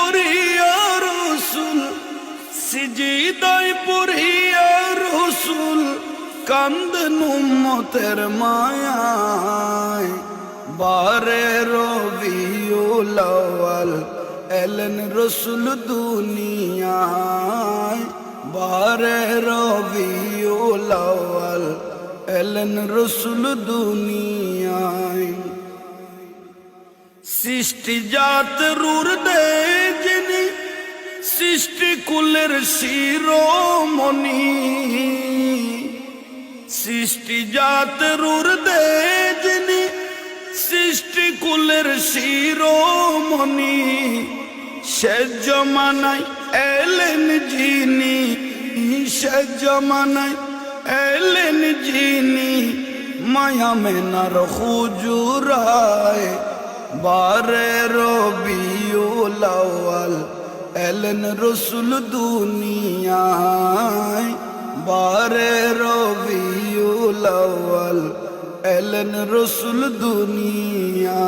পড়িয়া রসুল, সিজদায় পড়িয়া রসুল কান্দেন উম্মতের মায়ায়। বারে রবিউল আউয়াল এলেন রসুল দুনিয়ায়। বারে রবিউল আউয়াল এলেন রসুল দুনিয়ায়। সৃষ্টি জাত রূর দে যিনি, সৃষ্টি কুলের শিরোমণি। সৃষ্টি জাত রূর দে যিনি, সৃষ্টি কুলের শিরোমণি। সে জমানায় এলেন যিনি, সে জমানায় এলেন যিনি মায়া মেনার হুজুরায়। বারে রবিউল আউয়াল এলেন রসুল দুনিয়ায়। বারে রবিউল আউয়াল এলেন রসুল দুনিয়ায়।